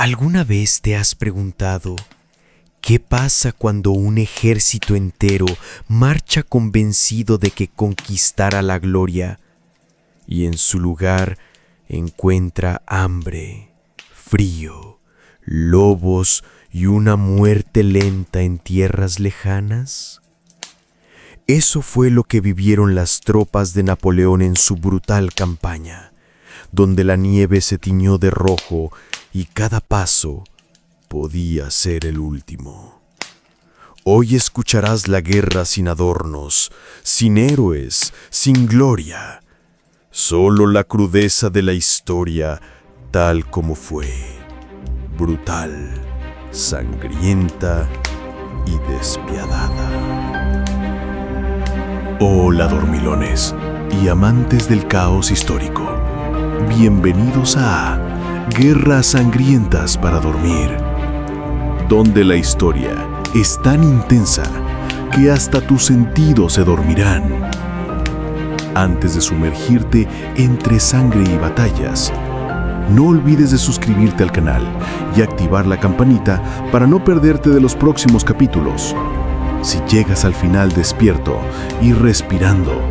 ¿Alguna vez te has preguntado qué pasa cuando un ejército entero marcha convencido de que conquistará la gloria y en su lugar encuentra hambre, frío, lobos y una muerte lenta en tierras lejanas? Eso fue lo que vivieron las tropas de Napoleón en su brutal campaña, donde la nieve se tiñó de rojo y cada paso podía ser el último. Hoy escucharás la guerra sin adornos, sin héroes, sin gloria. Solo la crudeza de la historia tal como fue, brutal, sangrienta y despiadada. Hola dormilones y amantes del caos histórico. Bienvenidos a Guerras Sangrientas para Dormir, donde la historia es tan intensa que hasta tus sentidos se dormirán. Antes de sumergirte entre sangre y batallas, no olvides de suscribirte al canal y activar la campanita para no perderte de los próximos capítulos. Si llegas al final despierto y respirando,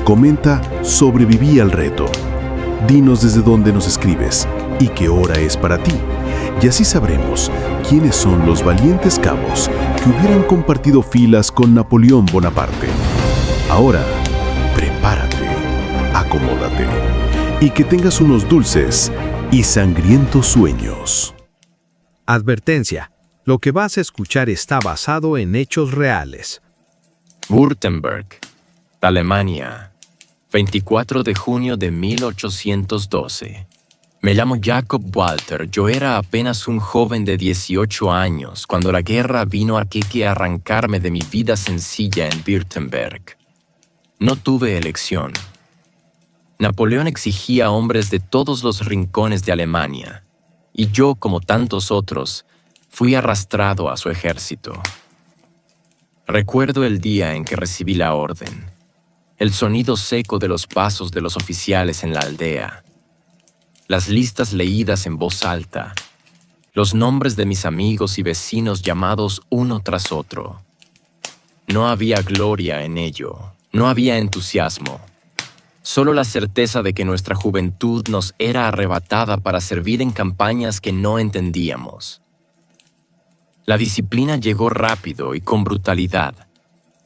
comenta "sobreviví al reto". Dinos desde dónde nos escribes y qué hora es para ti, y así sabremos quiénes son los valientes cabos que hubieran compartido filas con Napoleón Bonaparte. Ahora, prepárate, acomódate y que tengas unos dulces y sangrientos sueños. Advertencia: lo que vas a escuchar está basado en hechos reales. Württemberg, Alemania, 24 de junio de 1812. Me llamo Jacob Walter. Yo era apenas un joven de 18 años cuando la guerra vino aquí a arrancarme de mi vida sencilla en Württemberg. No tuve elección. Napoleón exigía hombres de todos los rincones de Alemania, y yo, como tantos otros, fui arrastrado a su ejército. Recuerdo el día en que recibí la orden, el sonido seco de los pasos de los oficiales en la aldea, las listas leídas en voz alta, los nombres de mis amigos y vecinos llamados uno tras otro. No había gloria en ello, no había entusiasmo, solo la certeza de que nuestra juventud nos era arrebatada para servir en campañas que no entendíamos. La disciplina llegó rápido y con brutalidad.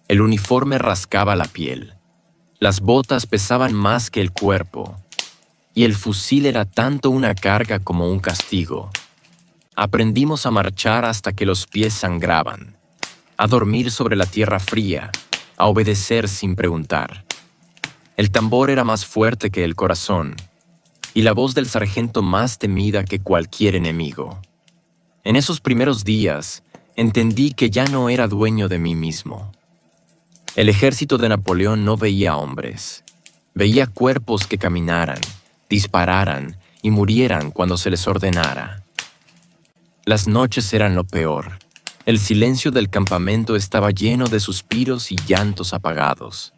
El uniforme rascaba la piel. Las botas pesaban más que el cuerpo. Y el fusil era tanto una carga como un castigo. Aprendimos a marchar hasta que los pies sangraban, a dormir sobre la tierra fría, a obedecer sin preguntar. El tambor era más fuerte que el corazón, y la voz del sargento más temida que cualquier enemigo. En esos primeros días, entendí que ya no era dueño de mí mismo. El ejército de Napoleón no veía hombres. Veía cuerpos que caminaran, dispararan y murieran cuando se les ordenara. Las noches eran lo peor. El silencio del campamento estaba lleno de suspiros y llantos apagados.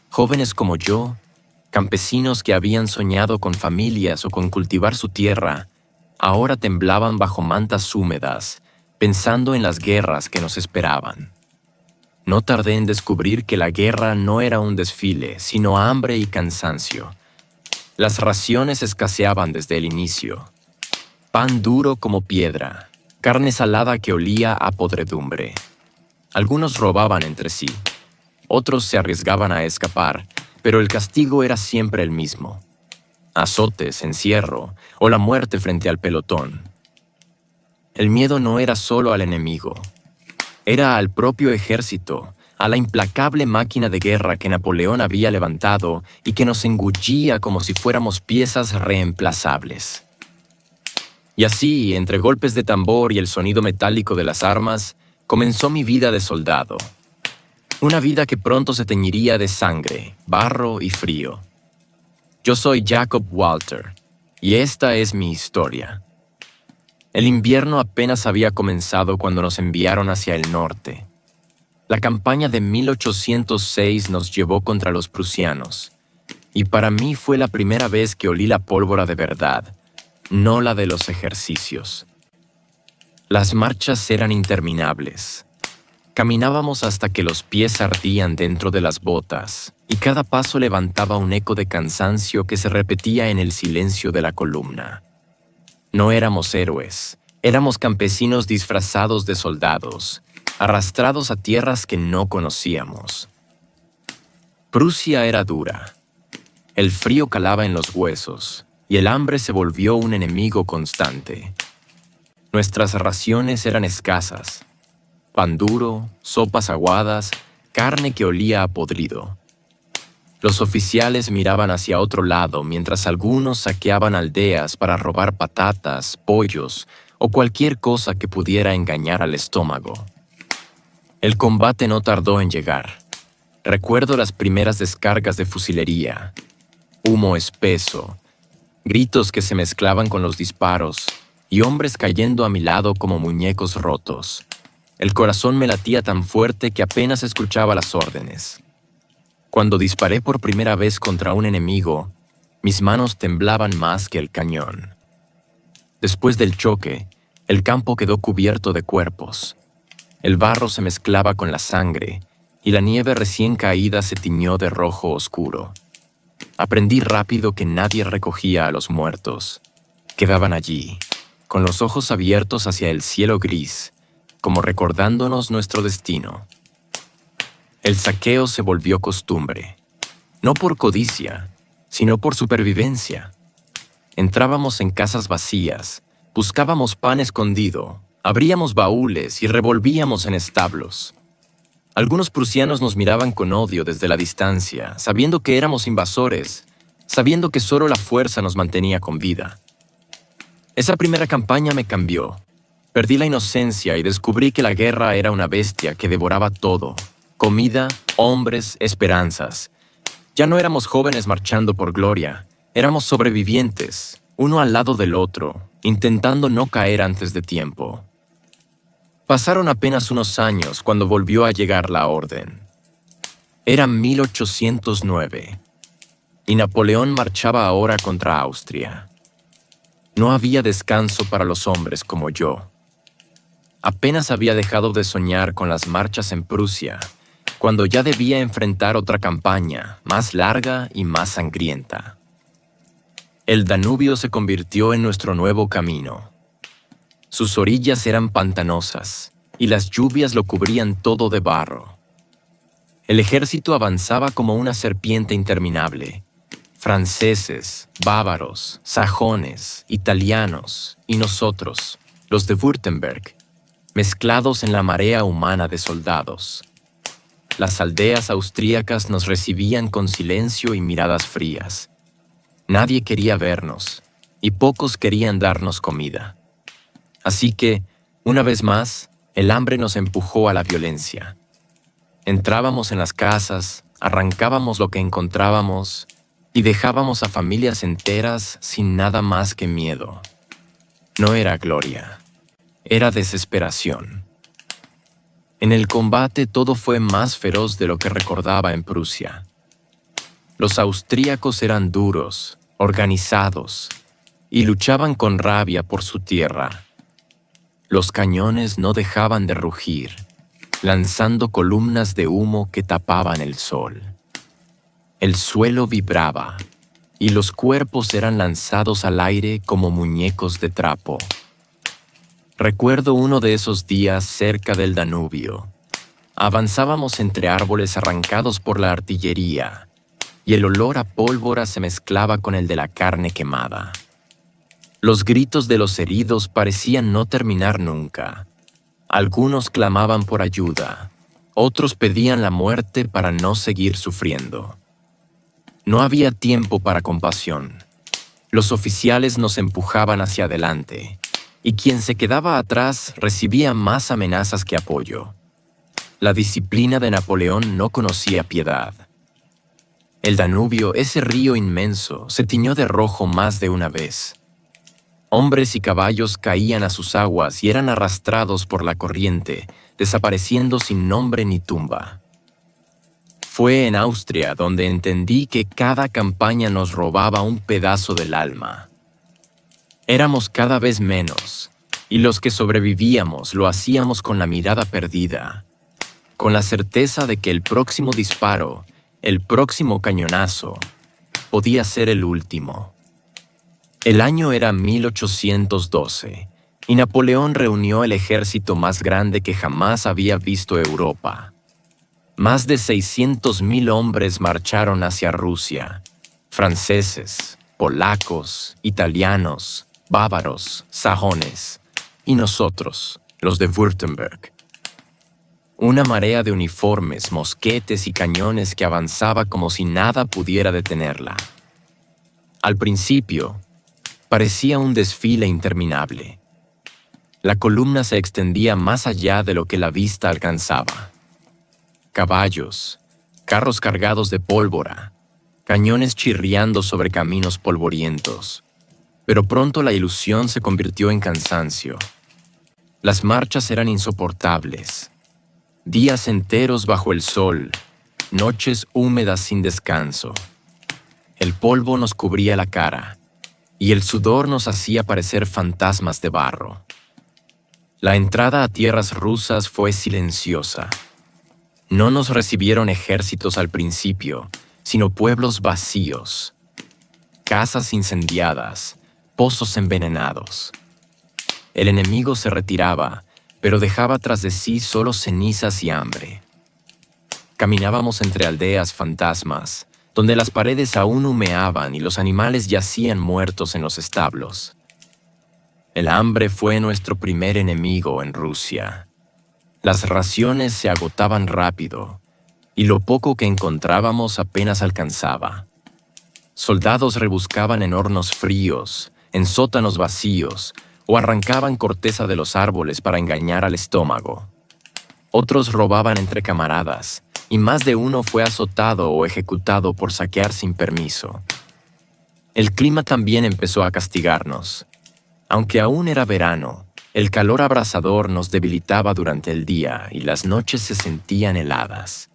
Jóvenes como yo, campesinos que habían soñado con familias o con cultivar su tierra, ahora temblaban bajo mantas húmedas, pensando en las guerras que nos esperaban. No tardé en descubrir que la guerra no era un desfile, sino hambre y cansancio. Las raciones escaseaban desde el inicio. Pan duro como piedra, carne salada que olía a podredumbre. Algunos robaban entre sí, otros se arriesgaban a escapar, pero el castigo era siempre el mismo: azotes, encierro o la muerte frente al pelotón. El miedo no era solo al enemigo, era al propio ejército, a la implacable máquina de guerra que Napoleón había levantado y que nos engullía como si fuéramos piezas reemplazables. Y así, entre golpes de tambor y el sonido metálico de las armas, comenzó mi vida de soldado. Una vida que pronto se teñiría de sangre, barro y frío. Yo soy Jacob Walter, y esta es mi historia. El invierno apenas había comenzado cuando nos enviaron hacia el norte. La campaña de 1806 nos llevó contra los prusianos, y para mí fue la primera vez que olí la pólvora de verdad, no la de los ejercicios. Las marchas eran interminables. Caminábamos hasta que los pies ardían dentro de las botas, y cada paso levantaba un eco de cansancio que se repetía en el silencio de la columna. No éramos héroes, éramos campesinos disfrazados de soldados, arrastrados a tierras que no conocíamos. Prusia era dura. El frío calaba en los huesos, y el hambre se volvió un enemigo constante. Nuestras raciones eran escasas. Pan duro, sopas aguadas, carne que olía a podrido. Los oficiales miraban hacia otro lado mientras algunos saqueaban aldeas para robar patatas, pollos o cualquier cosa que pudiera engañar al estómago. El combate no tardó en llegar. Recuerdo las primeras descargas de fusilería, humo espeso, gritos que se mezclaban con los disparos y hombres cayendo a mi lado como muñecos rotos. El corazón me latía tan fuerte que apenas escuchaba las órdenes. Cuando disparé por primera vez contra un enemigo, mis manos temblaban más que el cañón. Después del choque, el campo quedó cubierto de cuerpos. El barro se mezclaba con la sangre y la nieve recién caída se tiñó de rojo oscuro. Aprendí rápido que nadie recogía a los muertos. Quedaban allí, con los ojos abiertos hacia el cielo gris, como recordándonos nuestro destino. El saqueo se volvió costumbre, no por codicia, sino por supervivencia. Entrábamos en casas vacías, buscábamos pan escondido, abríamos baúles y revolvíamos en establos. Algunos prusianos nos miraban con odio desde la distancia, sabiendo que éramos invasores, sabiendo que solo la fuerza nos mantenía con vida. Esa primera campaña me cambió. Perdí la inocencia y descubrí que la guerra era una bestia que devoraba todo: comida, hombres, esperanzas. Ya no éramos jóvenes marchando por gloria, éramos sobrevivientes, uno al lado del otro, intentando no caer antes de tiempo. Pasaron apenas unos años cuando volvió a llegar la orden. Era 1809, y Napoleón marchaba ahora contra Austria. No había descanso para los hombres como yo. Apenas había dejado de soñar con las marchas en Prusia, cuando ya debía enfrentar otra campaña, más larga y más sangrienta. El Danubio se convirtió en nuestro nuevo camino. Sus orillas eran pantanosas, y las lluvias lo cubrían todo de barro. El ejército avanzaba como una serpiente interminable. Franceses, bávaros, sajones, italianos y nosotros, los de Württemberg, mezclados en la marea humana de soldados. Las aldeas austríacas nos recibían con silencio y miradas frías. Nadie quería vernos, y pocos querían darnos comida. Así que, una vez más, el hambre nos empujó a la violencia. Entrábamos en las casas, arrancábamos lo que encontrábamos y dejábamos a familias enteras sin nada más que miedo. No era gloria, era desesperación. En el combate todo fue más feroz de lo que recordaba en Prusia. Los austríacos eran duros, organizados, y luchaban con rabia por su tierra. Los cañones no dejaban de rugir, lanzando columnas de humo que tapaban el sol. El suelo vibraba, y los cuerpos eran lanzados al aire como muñecos de trapo. Recuerdo uno de esos días cerca del Danubio. Avanzábamos entre árboles arrancados por la artillería, y el olor a pólvora se mezclaba con el de la carne quemada. Los gritos de los heridos parecían no terminar nunca. Algunos clamaban por ayuda, otros pedían la muerte para no seguir sufriendo. No había tiempo para compasión. Los oficiales nos empujaban hacia adelante, y quien se quedaba atrás recibía más amenazas que apoyo. La disciplina de Napoleón no conocía piedad. El Danubio, ese río inmenso, se tiñó de rojo más de una vez. Hombres y caballos caían a sus aguas y eran arrastrados por la corriente, desapareciendo sin nombre ni tumba. Fue en Austria donde entendí que cada campaña nos robaba un pedazo del alma. Éramos cada vez menos, y los que sobrevivíamos lo hacíamos con la mirada perdida, con la certeza de que el próximo disparo, el próximo cañonazo, podía ser el último. El año era 1812, y Napoleón reunió el ejército más grande que jamás había visto Europa. Más de 600.000 hombres marcharon hacia Rusia, franceses, polacos, italianos, bávaros, sajones, y nosotros, los de Württemberg. Una marea de uniformes, mosquetes y cañones que avanzaba como si nada pudiera detenerla. Al principio, parecía un desfile interminable. La columna se extendía más allá de lo que la vista alcanzaba. Caballos, carros cargados de pólvora, cañones chirriando sobre caminos polvorientos. Pero pronto la ilusión se convirtió en cansancio. Las marchas eran insoportables. Días enteros bajo el sol, noches húmedas sin descanso. El polvo nos cubría la cara, y el sudor nos hacía parecer fantasmas de barro. La entrada a tierras rusas fue silenciosa. No nos recibieron ejércitos al principio, sino pueblos vacíos, casas incendiadas, pozos envenenados. El enemigo se retiraba, pero dejaba tras de sí solo cenizas y hambre. Caminábamos entre aldeas fantasmas, donde las paredes aún humeaban y los animales yacían muertos en los establos. El hambre fue nuestro primer enemigo en Rusia. Las raciones se agotaban rápido, y lo poco que encontrábamos apenas alcanzaba. Soldados rebuscaban en hornos fríos, en sótanos vacíos, o arrancaban corteza de los árboles para engañar al estómago. Otros robaban entre camaradas, y más de uno fue azotado o ejecutado por saquear sin permiso. El clima también empezó a castigarnos. Aunque aún era verano, el calor abrasador nos debilitaba durante el día y las noches se sentían heladas.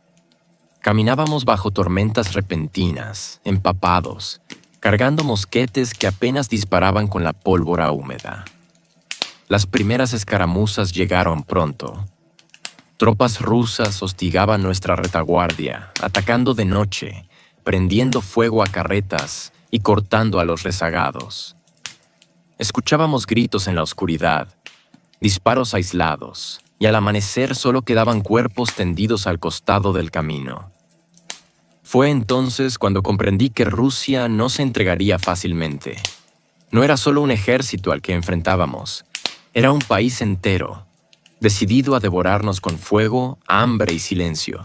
Caminábamos bajo tormentas repentinas, empapados, cargando mosquetes que apenas disparaban con la pólvora húmeda. Las primeras escaramuzas llegaron pronto. Tropas rusas hostigaban nuestra retaguardia, atacando de noche, prendiendo fuego a carretas y cortando a los rezagados. Escuchábamos gritos en la oscuridad, disparos aislados, y al amanecer solo quedaban cuerpos tendidos al costado del camino. Fue entonces cuando comprendí que Rusia no se entregaría fácilmente. No era solo un ejército al que enfrentábamos, era un país entero, decidido a devorarnos con fuego, hambre y silencio.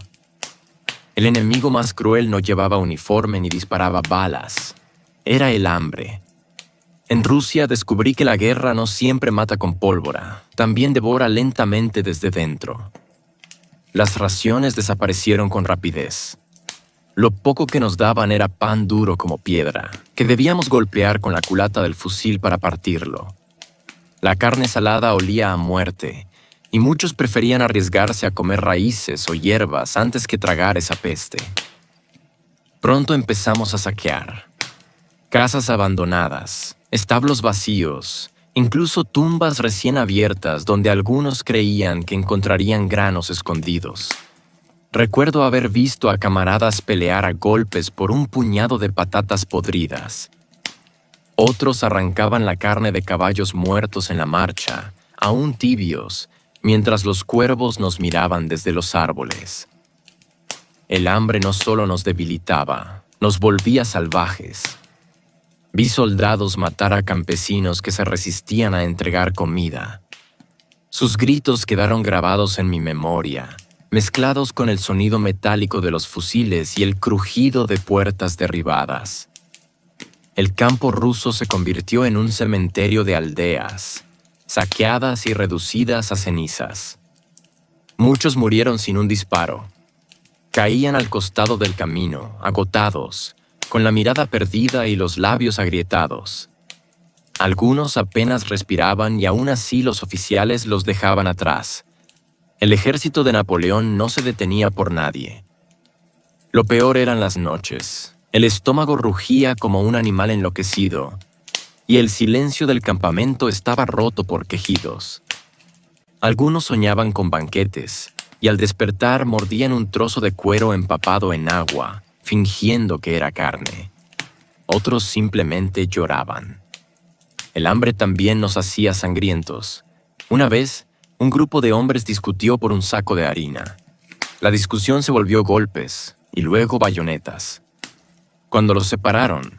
El enemigo más cruel no llevaba uniforme ni disparaba balas. Era el hambre. En Rusia descubrí que la guerra no siempre mata con pólvora, también devora lentamente desde dentro. Las raciones desaparecieron con rapidez. Lo poco que nos daban era pan duro como piedra, que debíamos golpear con la culata del fusil para partirlo. La carne salada olía a muerte, y muchos preferían arriesgarse a comer raíces o hierbas antes que tragar esa peste. Pronto empezamos a saquear. Casas abandonadas, establos vacíos, incluso tumbas recién abiertas donde algunos creían que encontrarían granos escondidos. Recuerdo haber visto a camaradas pelear a golpes por un puñado de patatas podridas. Otros arrancaban la carne de caballos muertos en la marcha, aún tibios, mientras los cuervos nos miraban desde los árboles. El hambre no solo nos debilitaba, nos volvía salvajes. Vi soldados matar a campesinos que se resistían a entregar comida. Sus gritos quedaron grabados en mi memoria, mezclados con el sonido metálico de los fusiles y el crujido de puertas derribadas. El campo ruso se convirtió en un cementerio de aldeas, saqueadas y reducidas a cenizas. Muchos murieron sin un disparo. Caían al costado del camino, agotados, con la mirada perdida y los labios agrietados. Algunos apenas respiraban y aún así los oficiales los dejaban atrás. El ejército de Napoleón no se detenía por nadie. Lo peor eran las noches. El estómago rugía como un animal enloquecido. y el silencio del campamento estaba roto por quejidos. Algunos soñaban con banquetes, y al despertar mordían un trozo de cuero empapado en agua, fingiendo que era carne. Otros simplemente lloraban. El hambre también nos hacía sangrientos. Una vez, un grupo de hombres discutió por un saco de harina. La discusión se volvió golpes, y luego bayonetas. Cuando los separaron,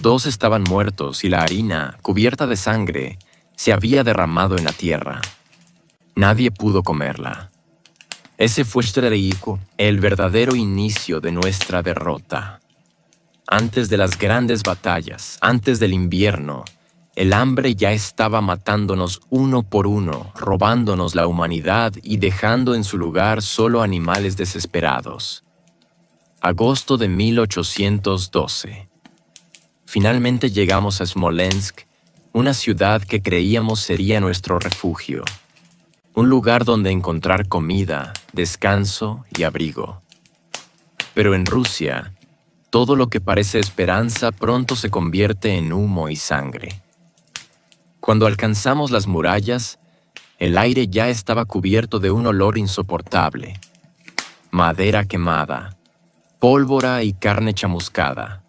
2 estaban muertos y la harina, cubierta de sangre, se había derramado en la tierra. Nadie pudo comerla. Ese fue el verdadero inicio de nuestra derrota. Antes de las grandes batallas, antes del invierno, el hambre ya estaba matándonos uno por uno, robándonos la humanidad y dejando en su lugar solo animales desesperados. Agosto de 1812. Finalmente llegamos a Smolensk, una ciudad que creíamos sería nuestro refugio. Un lugar donde encontrar comida, descanso y abrigo. Pero en Rusia, todo lo que parece esperanza pronto se convierte en humo y sangre. Cuando alcanzamos las murallas, el aire ya estaba cubierto de un olor insoportable. Madera quemada, pólvora y carne chamuscada.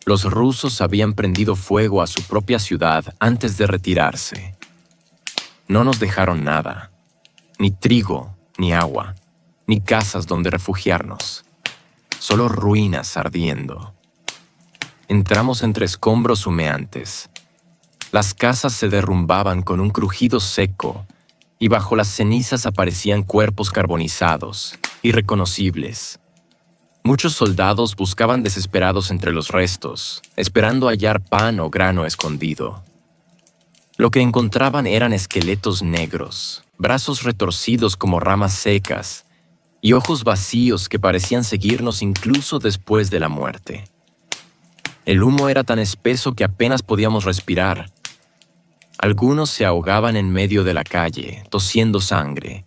Los rusos habían prendido fuego a su propia ciudad antes de retirarse. No nos dejaron nada, ni trigo, ni agua, ni casas donde refugiarnos. Solo ruinas ardiendo. Entramos entre escombros humeantes. Las casas se derrumbaban con un crujido seco y bajo las cenizas aparecían cuerpos carbonizados, irreconocibles. Muchos soldados buscaban desesperados entre los restos, esperando hallar pan o grano escondido. Lo que encontraban eran esqueletos negros, brazos retorcidos como ramas secas y ojos vacíos que parecían seguirnos incluso después de la muerte. El humo era tan espeso que apenas podíamos respirar. Algunos se ahogaban en medio de la calle, tosiendo sangre.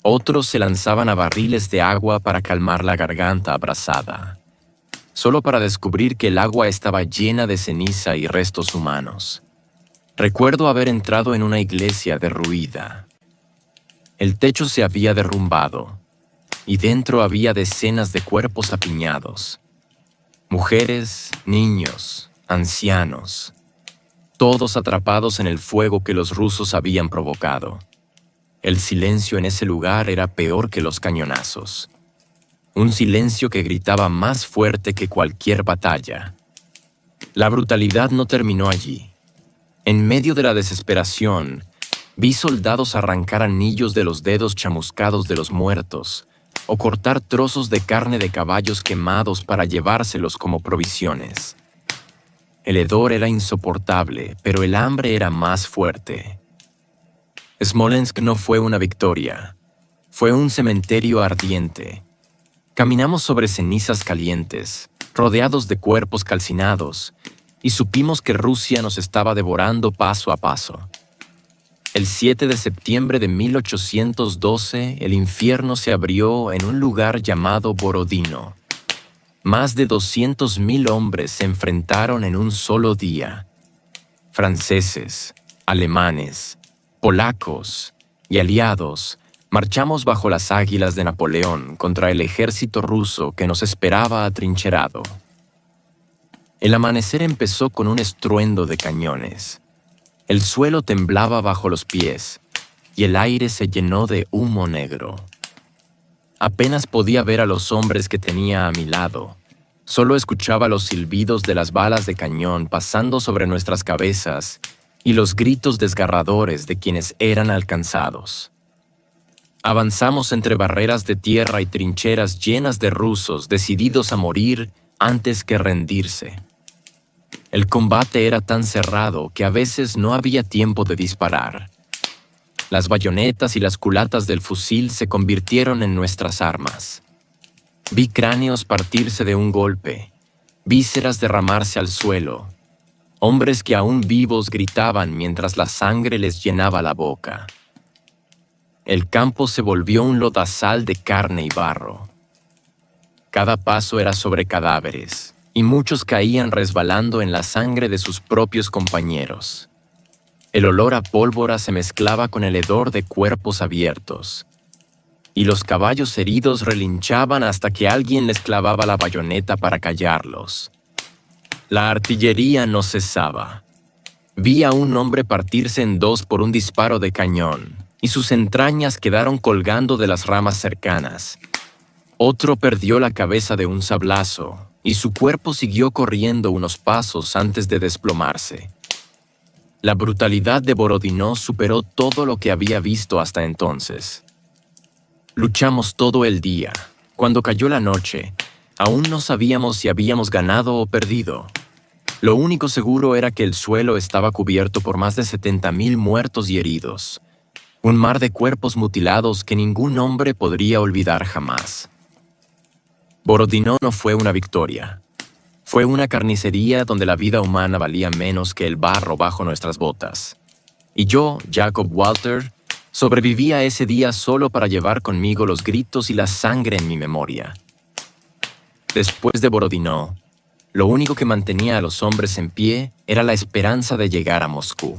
Otros se lanzaban a barriles de agua para calmar la garganta abrasada, solo para descubrir que el agua estaba llena de ceniza y restos humanos. Recuerdo haber entrado en una iglesia derruida. El techo se había derrumbado, y dentro había decenas de cuerpos apiñados. Mujeres, niños, ancianos, todos atrapados en el fuego que los rusos habían provocado. El silencio en ese lugar era peor que los cañonazos. Un silencio que gritaba más fuerte que cualquier batalla. La brutalidad no terminó allí. En medio de la desesperación, vi soldados arrancar anillos de los dedos chamuscados de los muertos o cortar trozos de carne de caballos quemados para llevárselos como provisiones. El hedor era insoportable, pero el hambre era más fuerte. Smolensk no fue una victoria, fue un cementerio ardiente. Caminamos sobre cenizas calientes, rodeados de cuerpos calcinados, y supimos que Rusia nos estaba devorando paso a paso. El 7 de septiembre de 1812, el infierno se abrió en un lugar llamado Borodino. Más de 200.000 hombres se enfrentaron en un solo día. Franceses, alemanes, polacos y aliados marchamos bajo las águilas de Napoleón contra el ejército ruso que nos esperaba atrincherado. El amanecer empezó con un estruendo de cañones. El suelo temblaba bajo los pies y el aire se llenó de humo negro. Apenas podía ver a los hombres que tenía a mi lado. Solo escuchaba los silbidos de las balas de cañón pasando sobre nuestras cabezas y los gritos desgarradores de quienes eran alcanzados. Avanzamos entre barreras de tierra y trincheras llenas de rusos decididos a morir antes que rendirse. El combate era tan cerrado que a veces no había tiempo de disparar. Las bayonetas y las culatas del fusil se convirtieron en nuestras armas. Vi cráneos partirse de un golpe, vísceras derramarse al suelo, hombres que aún vivos gritaban mientras la sangre les llenaba la boca. El campo se volvió un lodazal de carne y barro. Cada paso era sobre cadáveres, y muchos caían resbalando en la sangre de sus propios compañeros. El olor a pólvora se mezclaba con el hedor de cuerpos abiertos, y los caballos heridos relinchaban hasta que alguien les clavaba la bayoneta para callarlos. La artillería no cesaba. Vi a un hombre partirse en dos por un disparo de cañón, y sus entrañas quedaron colgando de las ramas cercanas. Otro perdió la cabeza de un sablazo, y su cuerpo siguió corriendo unos pasos antes de desplomarse. La brutalidad de Borodino superó todo lo que había visto hasta entonces. Luchamos todo el día. Cuando cayó la noche, aún no sabíamos si habíamos ganado o perdido. Lo único seguro era que el suelo estaba cubierto por más de 70,000 muertos y heridos. Un mar de cuerpos mutilados que ningún hombre podría olvidar jamás. Borodino no fue una victoria. Fue una carnicería donde la vida humana valía menos que el barro bajo nuestras botas. Y yo, Jacob Walter, sobreviví a ese día solo para llevar conmigo los gritos y la sangre en mi memoria. Después de Borodino, lo único que mantenía a los hombres en pie era la esperanza de llegar a Moscú.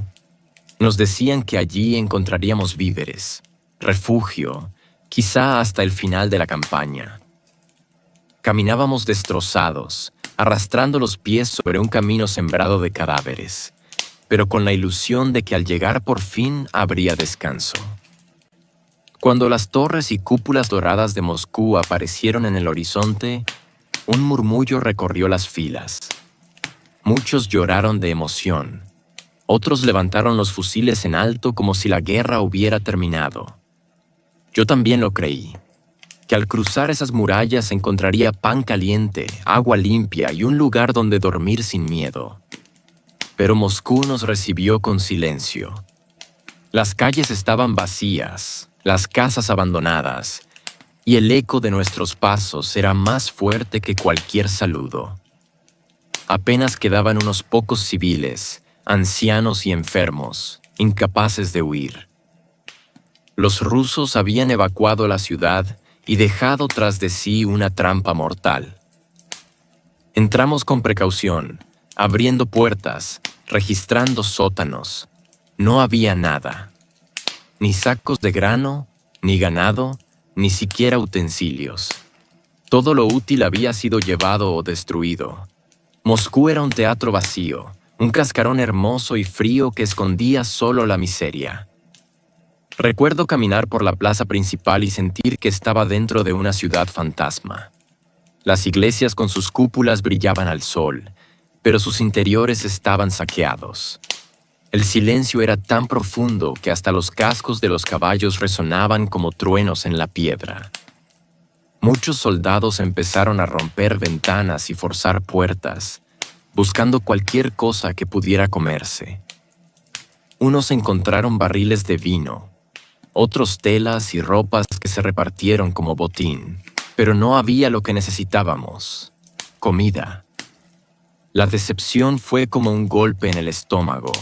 Nos decían que allí encontraríamos víveres, refugio, quizá hasta el final de la campaña. Caminábamos destrozados, arrastrando los pies sobre un camino sembrado de cadáveres, pero con la ilusión de que al llegar por fin habría descanso. Cuando las torres y cúpulas doradas de Moscú aparecieron en el horizonte, un murmullo recorrió las filas. Muchos lloraron de emoción. Otros levantaron los fusiles en alto como si la guerra hubiera terminado. Yo también lo creí, que al cruzar esas murallas encontraría pan caliente, agua limpia y un lugar donde dormir sin miedo. Pero Moscú nos recibió con silencio. Las calles estaban vacías, las casas abandonadas, y el eco de nuestros pasos era más fuerte que cualquier saludo. Apenas quedaban unos pocos civiles, ancianos y enfermos, incapaces de huir. Los rusos habían evacuado la ciudad y dejado tras de sí una trampa mortal. Entramos con precaución, abriendo puertas, registrando sótanos. No había nada. Ni sacos de grano, ni ganado, ni siquiera utensilios. Todo lo útil había sido llevado o destruido. Moscú era un teatro vacío, un cascarón hermoso y frío que escondía solo la miseria. Recuerdo caminar por la plaza principal y sentir que estaba dentro de una ciudad fantasma. Las iglesias con sus cúpulas brillaban al sol, pero sus interiores estaban saqueados. El silencio era tan profundo que hasta los cascos de los caballos resonaban como truenos en la piedra. Muchos soldados empezaron a romper ventanas y forzar puertas, buscando cualquier cosa que pudiera comerse. Unos encontraron barriles de vino, otros telas y ropas que se repartieron como botín, pero no había lo que necesitábamos: comida. La decepción fue como un golpe en el estómago.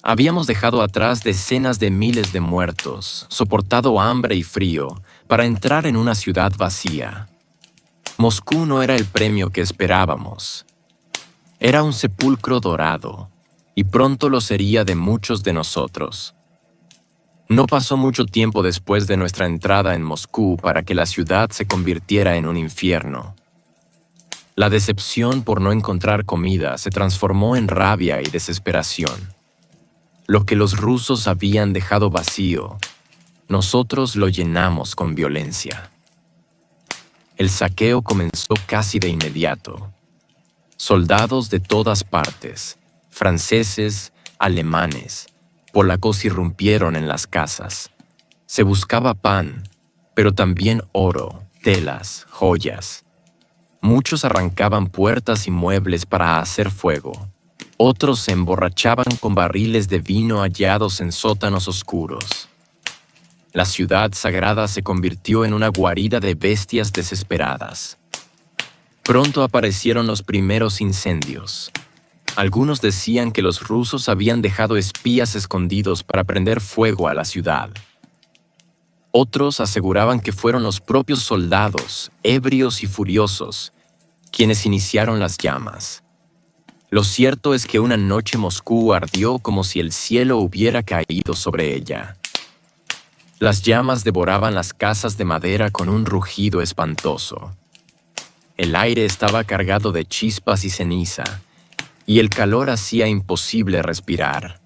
Habíamos dejado atrás decenas de miles de muertos, soportado hambre y frío, para entrar en una ciudad vacía. Moscú no era el premio que esperábamos. Era un sepulcro dorado, y pronto lo sería de muchos de nosotros. No pasó mucho tiempo después de nuestra entrada en Moscú para que la ciudad se convirtiera en un infierno. La decepción por no encontrar comida se transformó en rabia y desesperación. Lo que los rusos habían dejado vacío, nosotros lo llenamos con violencia. El saqueo comenzó casi de inmediato. Soldados de todas partes, franceses, alemanes, polacos irrumpieron en las casas. Se buscaba pan, pero también oro, telas, joyas. Muchos arrancaban puertas y muebles para hacer fuego. Otros se emborrachaban con barriles de vino hallados en sótanos oscuros. La ciudad sagrada se convirtió en una guarida de bestias desesperadas. Pronto aparecieron los primeros incendios. Algunos decían que los rusos habían dejado espías escondidos para prender fuego a la ciudad. Otros aseguraban que fueron los propios soldados, ebrios y furiosos, quienes iniciaron las llamas. Lo cierto es que una noche Moscú ardió como si el cielo hubiera caído sobre ella. Las llamas devoraban las casas de madera con un rugido espantoso. El aire estaba cargado de chispas y ceniza, y el calor hacía imposible respirar.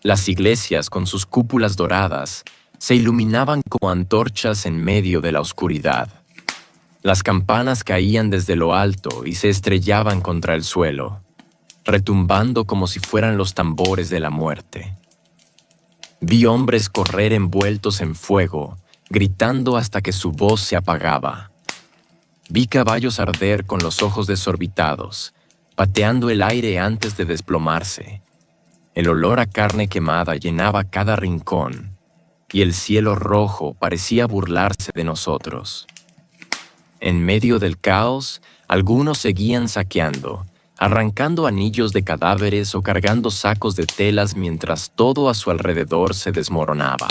Las iglesias, con sus cúpulas doradas, se iluminaban como antorchas en medio de la oscuridad. Las campanas caían desde lo alto y se estrellaban contra el suelo, retumbando como si fueran los tambores de la muerte. Vi hombres correr envueltos en fuego, gritando hasta que su voz se apagaba. Vi caballos arder con los ojos desorbitados, pateando el aire antes de desplomarse. El olor a carne quemada llenaba cada rincón, y el cielo rojo parecía burlarse de nosotros. En medio del caos, algunos seguían saqueando, arrancando anillos de cadáveres o cargando sacos de telas mientras todo a su alrededor se desmoronaba.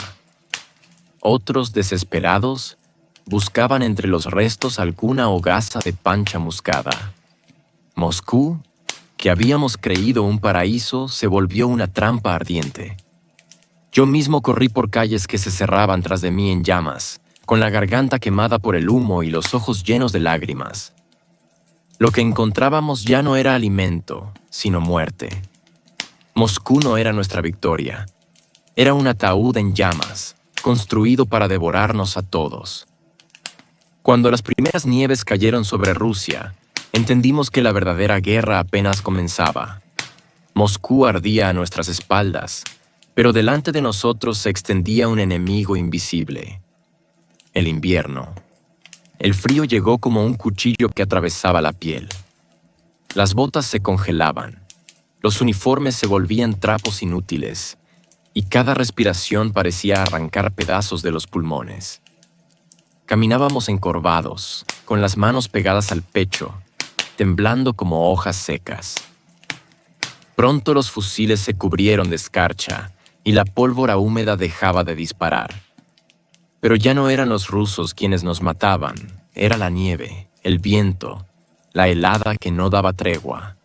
Otros, desesperados, buscaban entre los restos alguna hogaza de pan chamuscada. Moscú, que habíamos creído un paraíso, se volvió una trampa ardiente. Yo mismo corrí por calles que se cerraban tras de mí en llamas, con la garganta quemada por el humo y los ojos llenos de lágrimas. Lo que encontrábamos ya no era alimento, sino muerte. Moscú no era nuestra victoria. Era un ataúd en llamas, construido para devorarnos a todos. Cuando las primeras nieves cayeron sobre Rusia, entendimos que la verdadera guerra apenas comenzaba. Moscú ardía a nuestras espaldas, pero delante de nosotros se extendía un enemigo invisible: el invierno. El frío llegó como un cuchillo que atravesaba la piel. Las botas se congelaban, los uniformes se volvían trapos inútiles, y cada respiración parecía arrancar pedazos de los pulmones. Caminábamos encorvados, con las manos pegadas al pecho, temblando como hojas secas. Pronto los fusiles se cubrieron de escarcha, y la pólvora húmeda dejaba de disparar. Pero ya no eran los rusos quienes nos mataban, era la nieve, el viento, la helada que no daba tregua.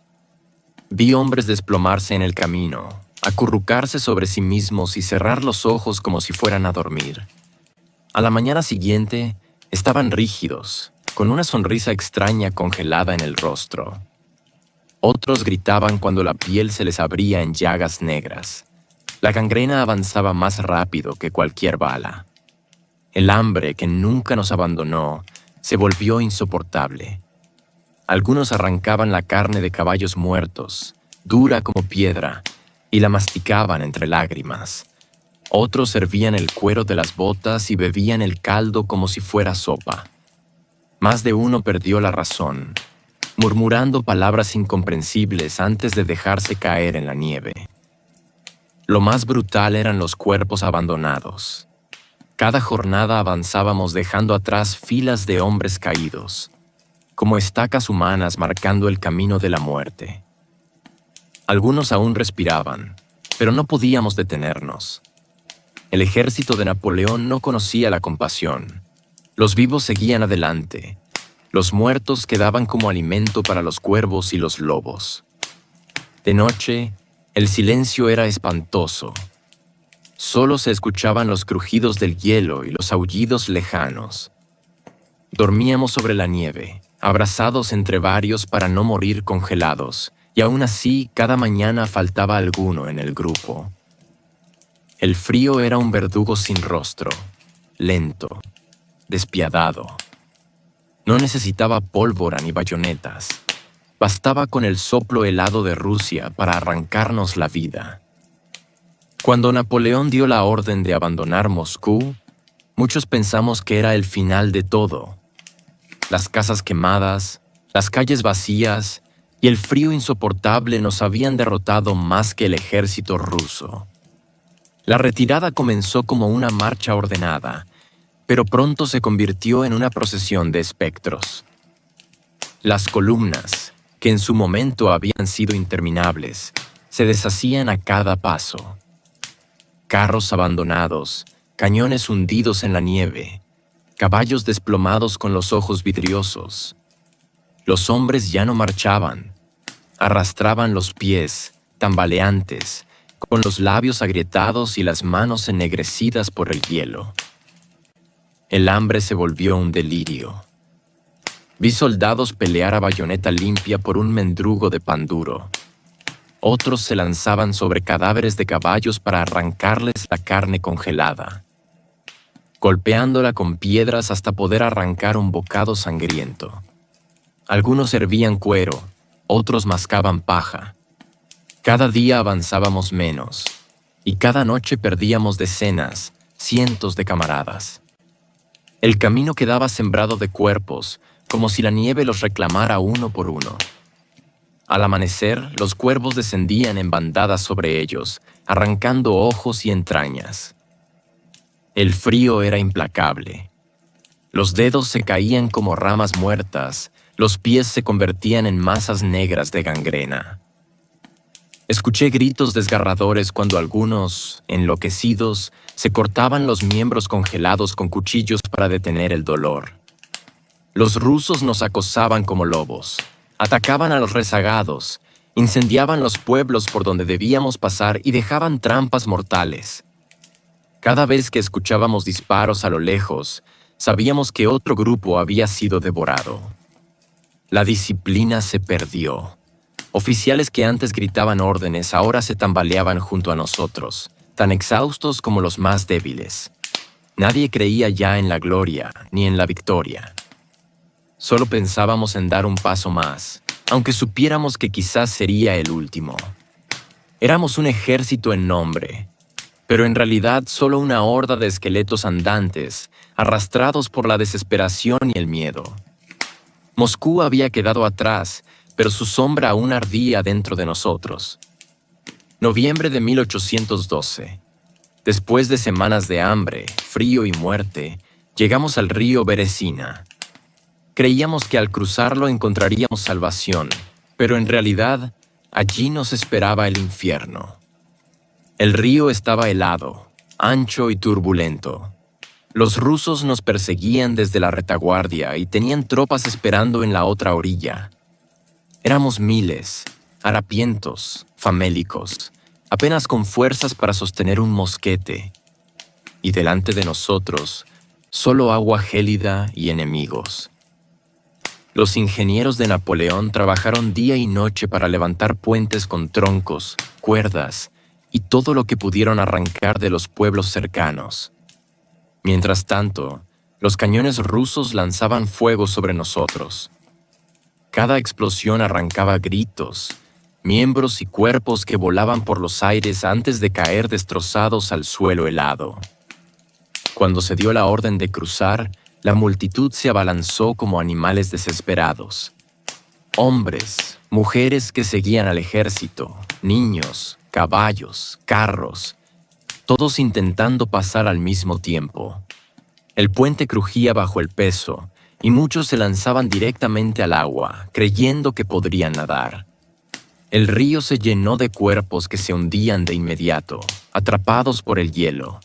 Vi hombres desplomarse en el camino, acurrucarse sobre sí mismos y cerrar los ojos como si fueran a dormir. A la mañana siguiente, estaban rígidos, con una sonrisa extraña congelada en el rostro. Otros gritaban cuando la piel se les abría en llagas negras. La gangrena avanzaba más rápido que cualquier bala. El hambre, que nunca nos abandonó, se volvió insoportable. Algunos arrancaban la carne de caballos muertos, dura como piedra, y la masticaban entre lágrimas. Otros servían el cuero de las botas y bebían el caldo como si fuera sopa. Más de uno perdió la razón, murmurando palabras incomprensibles antes de dejarse caer en la nieve. Lo más brutal eran los cuerpos abandonados. Cada jornada avanzábamos dejando atrás filas de hombres caídos, como estacas humanas marcando el camino de la muerte. Algunos aún respiraban, pero no podíamos detenernos. El ejército de Napoleón no conocía la compasión. Los vivos seguían adelante. Los muertos quedaban como alimento para los cuervos y los lobos. De noche, el silencio era espantoso. Solo se escuchaban los crujidos del hielo y los aullidos lejanos. Dormíamos sobre la nieve, abrazados entre varios para no morir congelados, y aún así cada mañana faltaba alguno en el grupo. El frío era un verdugo sin rostro, lento, despiadado. No necesitaba pólvora ni bayonetas. Bastaba con el soplo helado de Rusia para arrancarnos la vida. Cuando Napoleón dio la orden de abandonar Moscú, muchos pensamos que era el final de todo. Las casas quemadas, las calles vacías y el frío insoportable nos habían derrotado más que el ejército ruso. La retirada comenzó como una marcha ordenada, pero pronto se convirtió en una procesión de espectros. Las columnas, que en su momento habían sido interminables, se deshacían a cada paso. Carros abandonados, cañones hundidos en la nieve, caballos desplomados con los ojos vidriosos. Los hombres ya no marchaban. Arrastraban los pies, tambaleantes, con los labios agrietados y las manos ennegrecidas por el hielo. El hambre se volvió un delirio. Vi soldados pelear a bayoneta limpia por un mendrugo de pan duro. Otros se lanzaban sobre cadáveres de caballos para arrancarles la carne congelada, golpeándola con piedras hasta poder arrancar un bocado sangriento. Algunos servían cuero, otros mascaban paja. Cada día avanzábamos menos, y cada noche perdíamos decenas, cientos de camaradas. El camino quedaba sembrado de cuerpos, como si la nieve los reclamara uno por uno. Al amanecer, los cuervos descendían en bandadas sobre ellos, arrancando ojos y entrañas. El frío era implacable. Los dedos se caían como ramas muertas, los pies se convertían en masas negras de gangrena. Escuché gritos desgarradores cuando algunos, enloquecidos, se cortaban los miembros congelados con cuchillos para detener el dolor. Los rusos nos acosaban como lobos, atacaban a los rezagados, incendiaban los pueblos por donde debíamos pasar y dejaban trampas mortales. Cada vez que escuchábamos disparos a lo lejos, sabíamos que otro grupo había sido devorado. La disciplina se perdió. Oficiales que antes gritaban órdenes ahora se tambaleaban junto a nosotros, tan exhaustos como los más débiles. Nadie creía ya en la gloria ni en la victoria. Solo pensábamos en dar un paso más, aunque supiéramos que quizás sería el último. Éramos un ejército en nombre, pero en realidad solo una horda de esqueletos andantes, arrastrados por la desesperación y el miedo. Moscú había quedado atrás, pero su sombra aún ardía dentro de nosotros. Noviembre de 1812. Después de semanas de hambre, frío y muerte, llegamos al río Beresina. Creíamos que al cruzarlo encontraríamos salvación, pero en realidad allí nos esperaba el infierno. El río estaba helado, ancho y turbulento. Los rusos nos perseguían desde la retaguardia y tenían tropas esperando en la otra orilla. Éramos miles, harapientos, famélicos, apenas con fuerzas para sostener un mosquete. Y delante de nosotros, solo agua gélida y enemigos. Los ingenieros de Napoleón trabajaron día y noche para levantar puentes con troncos, cuerdas y todo lo que pudieron arrancar de los pueblos cercanos. Mientras tanto, los cañones rusos lanzaban fuego sobre nosotros. Cada explosión arrancaba gritos, miembros y cuerpos que volaban por los aires antes de caer destrozados al suelo helado. Cuando se dio la orden de cruzar, la multitud se abalanzó como animales desesperados. Hombres, mujeres que seguían al ejército, niños, caballos, carros, todos intentando pasar al mismo tiempo. El puente crujía bajo el peso, y muchos se lanzaban directamente al agua, creyendo que podrían nadar. El río se llenó de cuerpos que se hundían de inmediato, atrapados por el hielo.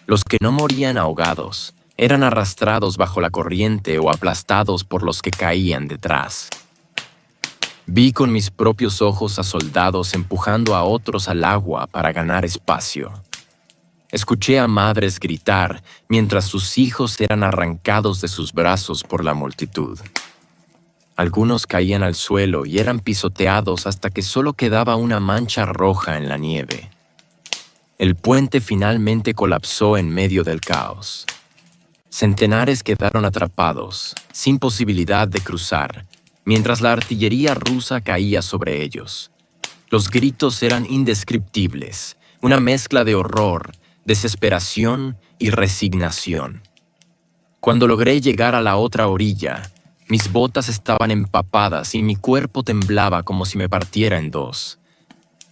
Los que no morían ahogados eran arrastrados bajo la corriente o aplastados por los que caían detrás. Vi con mis propios ojos a soldados empujando a otros al agua para ganar espacio. Escuché a madres gritar mientras sus hijos eran arrancados de sus brazos por la multitud. Algunos caían al suelo y eran pisoteados hasta que solo quedaba una mancha roja en la nieve. El puente finalmente colapsó en medio del caos. Centenares quedaron atrapados, sin posibilidad de cruzar, mientras la artillería rusa caía sobre ellos. Los gritos eran indescriptibles, una mezcla de horror, desesperación y resignación. Cuando logré llegar a la otra orilla, mis botas estaban empapadas y mi cuerpo temblaba como si me partiera en dos.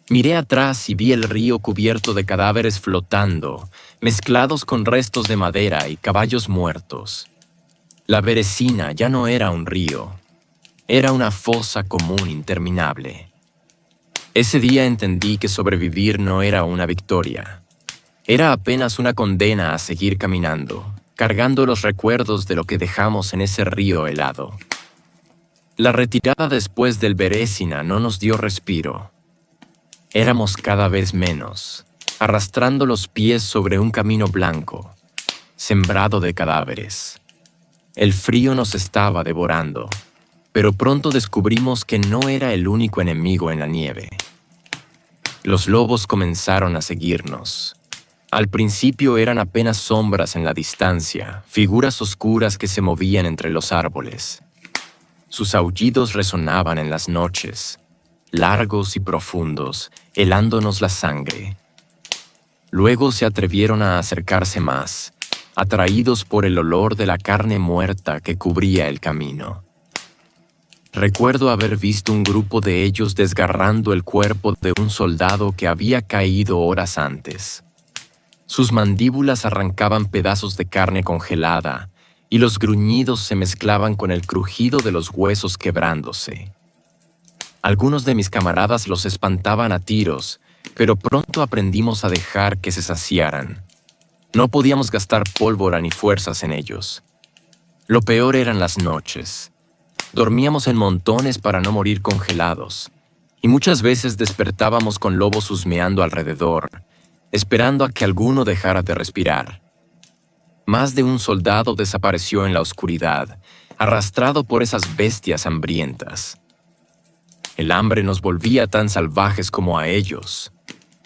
Miré atrás y vi el río cubierto de cadáveres flotando, mezclados con restos de madera y caballos muertos. La Beresina ya no era un río, era una fosa común interminable. Ese día entendí que sobrevivir no era una victoria. Era apenas una condena a seguir caminando, cargando los recuerdos de lo que dejamos en ese río helado. La retirada después del Berézina no nos dio respiro. Éramos cada vez menos, arrastrando los pies sobre un camino blanco, sembrado de cadáveres. El frío nos estaba devorando, pero pronto descubrimos que no era el único enemigo en la nieve. Los lobos comenzaron a seguirnos. Al principio eran apenas sombras en la distancia, figuras oscuras que se movían entre los árboles. Sus aullidos resonaban en las noches, largos y profundos, helándonos la sangre. Luego se atrevieron a acercarse más, atraídos por el olor de la carne muerta que cubría el camino. Recuerdo haber visto un grupo de ellos desgarrando el cuerpo de un soldado que había caído horas antes. Sus mandíbulas arrancaban pedazos de carne congelada, y los gruñidos se mezclaban con el crujido de los huesos quebrándose. Algunos de mis camaradas los espantaban a tiros, pero pronto aprendimos a dejar que se saciaran. No podíamos gastar pólvora ni fuerzas en ellos. Lo peor eran las noches. Dormíamos en montones para no morir congelados, y muchas veces despertábamos con lobos husmeando alrededor, esperando a que alguno dejara de respirar. Más de un soldado desapareció en la oscuridad, arrastrado por esas bestias hambrientas. El hambre nos volvía tan salvajes como a ellos.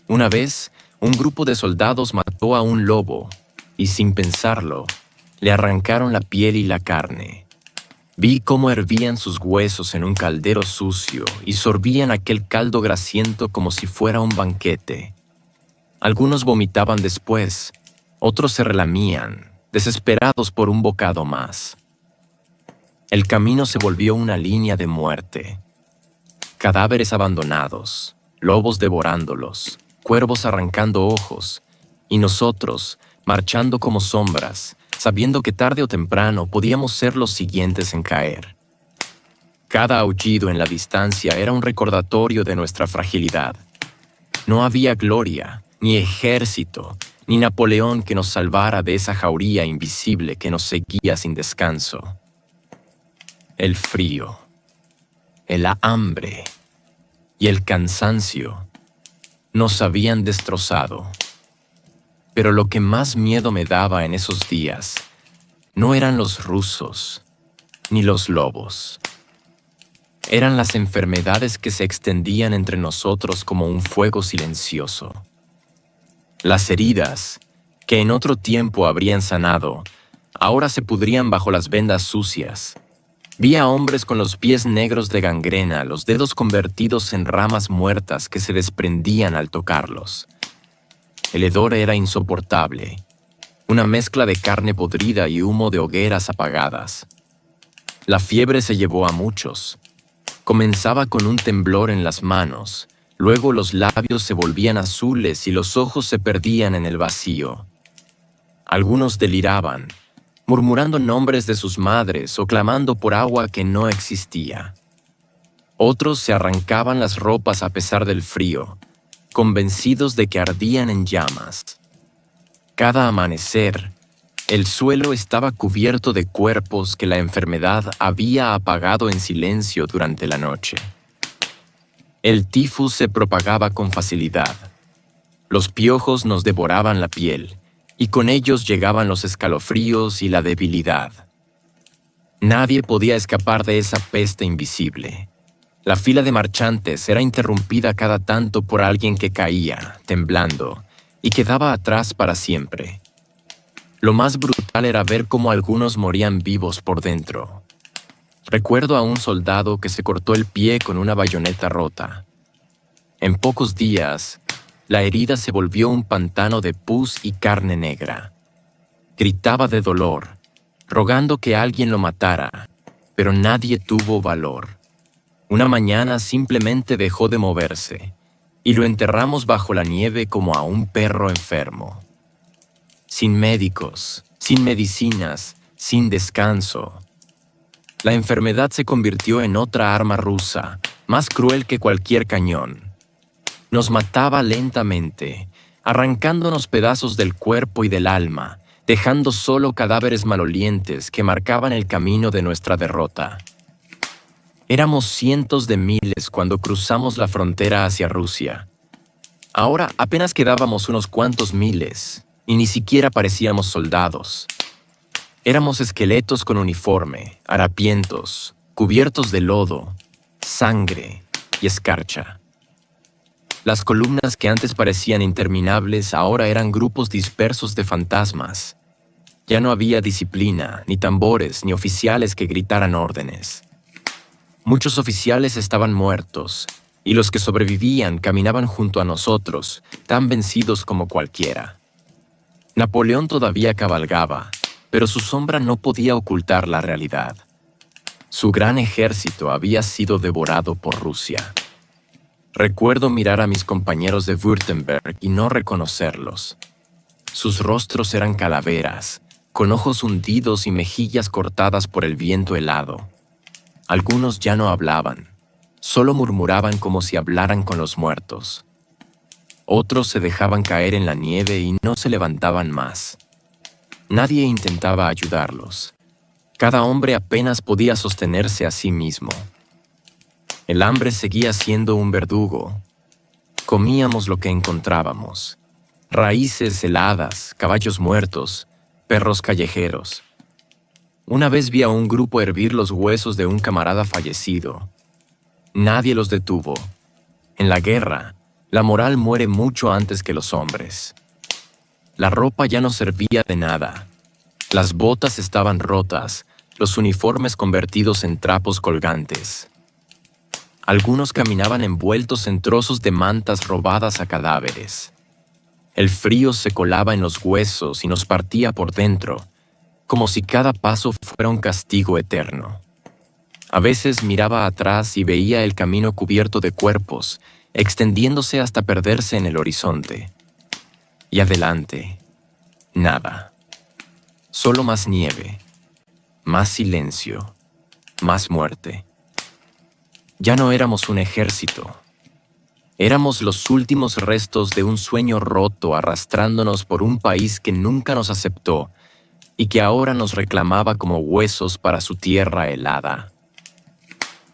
Una vez, un grupo de soldados mató a un lobo, y sin pensarlo, le arrancaron la piel y la carne. Vi cómo hervían sus huesos en un caldero sucio y sorbían aquel caldo grasiento como si fuera un banquete. Algunos vomitaban después, otros se relamían, desesperados por un bocado más. El camino se volvió una línea de muerte. Cadáveres abandonados, lobos devorándolos, cuervos arrancando ojos, y nosotros, marchando como sombras, sabiendo que tarde o temprano podíamos ser los siguientes en caer. Cada aullido en la distancia era un recordatorio de nuestra fragilidad. No había gloria, ni ejército, ni Napoleón que nos salvara de esa jauría invisible que nos seguía sin descanso. El frío, el hambre y el cansancio nos habían destrozado. Pero lo que más miedo me daba en esos días no eran los rusos ni los lobos. Eran las enfermedades que se extendían entre nosotros como un fuego silencioso. Las heridas, que en otro tiempo habrían sanado, ahora se pudrían bajo las vendas sucias. Vi a hombres con los pies negros de gangrena, los dedos convertidos en ramas muertas que se desprendían al tocarlos. El hedor era insoportable, una mezcla de carne podrida y humo de hogueras apagadas. La fiebre se llevó a muchos. Comenzaba con un temblor en las manos, luego los labios se volvían azules y los ojos se perdían en el vacío. Algunos deliraban, murmurando nombres de sus madres o clamando por agua que no existía. Otros se arrancaban las ropas a pesar del frío, convencidos de que ardían en llamas. Cada amanecer, el suelo estaba cubierto de cuerpos que la enfermedad había apagado en silencio durante la noche. El tifus se propagaba con facilidad. Los piojos nos devoraban la piel, y con ellos llegaban los escalofríos y la debilidad. Nadie podía escapar de esa peste invisible. La fila de marchantes era interrumpida cada tanto por alguien que caía, temblando, y quedaba atrás para siempre. Lo más brutal era ver cómo algunos morían vivos por dentro. Recuerdo a un soldado que se cortó el pie con una bayoneta rota. En pocos días, la herida se volvió un pantano de pus y carne negra. Gritaba de dolor, rogando que alguien lo matara, pero nadie tuvo valor. Una mañana simplemente dejó de moverse, y lo enterramos bajo la nieve como a un perro enfermo. Sin médicos, sin medicinas, sin descanso. La enfermedad se convirtió en otra arma rusa, más cruel que cualquier cañón. Nos mataba lentamente, arrancándonos pedazos del cuerpo y del alma, dejando solo cadáveres malolientes que marcaban el camino de nuestra derrota. Éramos cientos de miles cuando cruzamos la frontera hacia Rusia. Ahora apenas quedábamos unos cuantos miles, y ni siquiera parecíamos soldados. Éramos esqueletos con uniforme, harapientos, cubiertos de lodo, sangre y escarcha. Las columnas que antes parecían interminables ahora eran grupos dispersos de fantasmas. Ya no había disciplina, ni tambores, ni oficiales que gritaran órdenes. Muchos oficiales estaban muertos, y los que sobrevivían caminaban junto a nosotros, tan vencidos como cualquiera. Napoleón todavía cabalgaba, pero su sombra no podía ocultar la realidad. Su gran ejército había sido devorado por Rusia. Recuerdo mirar a mis compañeros de Württemberg y no reconocerlos. Sus rostros eran calaveras, con ojos hundidos y mejillas cortadas por el viento helado. Algunos ya no hablaban, solo murmuraban como si hablaran con los muertos. Otros se dejaban caer en la nieve y no se levantaban más. Nadie intentaba ayudarlos. Cada hombre apenas podía sostenerse a sí mismo. El hambre seguía siendo un verdugo. Comíamos lo que encontrábamos: raíces heladas, caballos muertos, perros callejeros. Una vez vi a un grupo hervir los huesos de un camarada fallecido. Nadie los detuvo. En la guerra, la moral muere mucho antes que los hombres. La ropa ya no servía de nada. Las botas estaban rotas, los uniformes convertidos en trapos colgantes. Algunos caminaban envueltos en trozos de mantas robadas a cadáveres. El frío se colaba en los huesos y nos partía por dentro, como si cada paso fuera un castigo eterno. A veces miraba atrás y veía el camino cubierto de cuerpos, extendiéndose hasta perderse en el horizonte. Y adelante, nada. Solo más nieve, más silencio, más muerte. Ya no éramos un ejército. Éramos los últimos restos de un sueño roto arrastrándonos por un país que nunca nos aceptó y que ahora nos reclamaba como huesos para su tierra helada.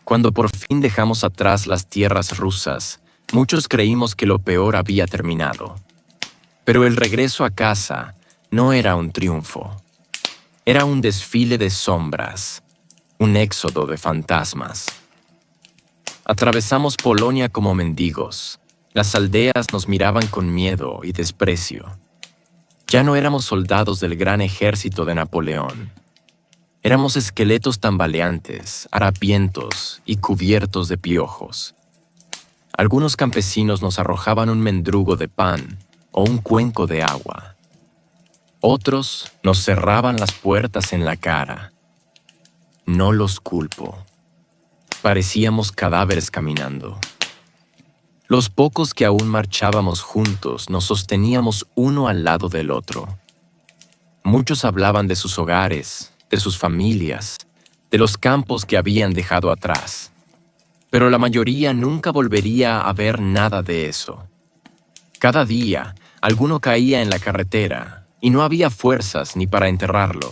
Cuando por fin dejamos atrás las tierras rusas, muchos creímos que lo peor había terminado. Pero el regreso a casa no era un triunfo. Era un desfile de sombras, un éxodo de fantasmas. Atravesamos Polonia como mendigos. Las aldeas nos miraban con miedo y desprecio. Ya no éramos soldados del gran ejército de Napoleón. Éramos esqueletos tambaleantes, harapientos y cubiertos de piojos. Algunos campesinos nos arrojaban un mendrugo de pan o un cuenco de agua. Otros nos cerraban las puertas en la cara. No los culpo. Parecíamos cadáveres caminando. Los pocos que aún marchábamos juntos nos sosteníamos uno al lado del otro. Muchos hablaban de sus hogares, de sus familias, de los campos que habían dejado atrás. Pero la mayoría nunca volvería a ver nada de eso. Cada día, alguno caía en la carretera y no había fuerzas ni para enterrarlo.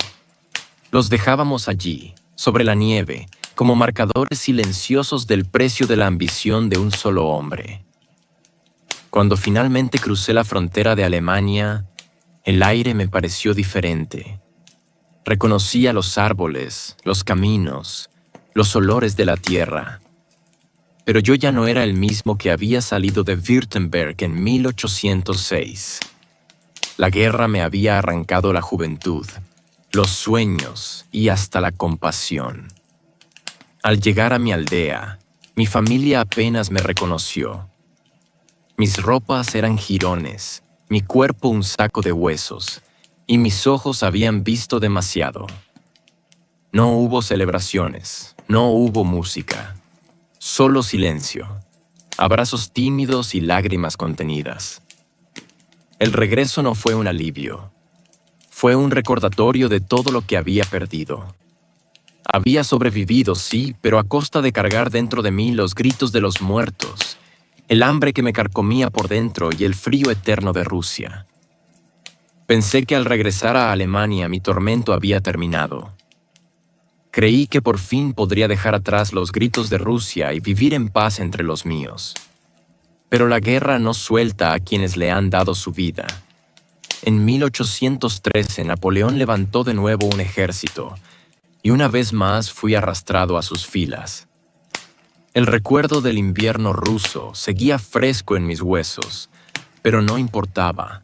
Los dejábamos allí, sobre la nieve, como marcadores silenciosos del precio de la ambición de un solo hombre. Cuando finalmente crucé la frontera de Alemania, el aire me pareció diferente. Reconocía los árboles, los caminos, los olores de la tierra. Pero yo ya no era el mismo que había salido de Württemberg en 1806. La guerra me había arrancado la juventud, los sueños y hasta la compasión. Al llegar a mi aldea, mi familia apenas me reconoció. Mis ropas eran jirones, mi cuerpo un saco de huesos, y mis ojos habían visto demasiado. No hubo celebraciones, no hubo música, solo silencio, abrazos tímidos y lágrimas contenidas. El regreso no fue un alivio, fue un recordatorio de todo lo que había perdido. Había sobrevivido, sí, pero a costa de cargar dentro de mí los gritos de los muertos, el hambre que me carcomía por dentro y el frío eterno de Rusia. Pensé que al regresar a Alemania mi tormento había terminado. Creí que por fin podría dejar atrás los gritos de Rusia y vivir en paz entre los míos. Pero la guerra no suelta a quienes le han dado su vida. En 1813, Napoleón levantó de nuevo un ejército, y una vez más fui arrastrado a sus filas. El recuerdo del invierno ruso seguía fresco en mis huesos, pero no importaba.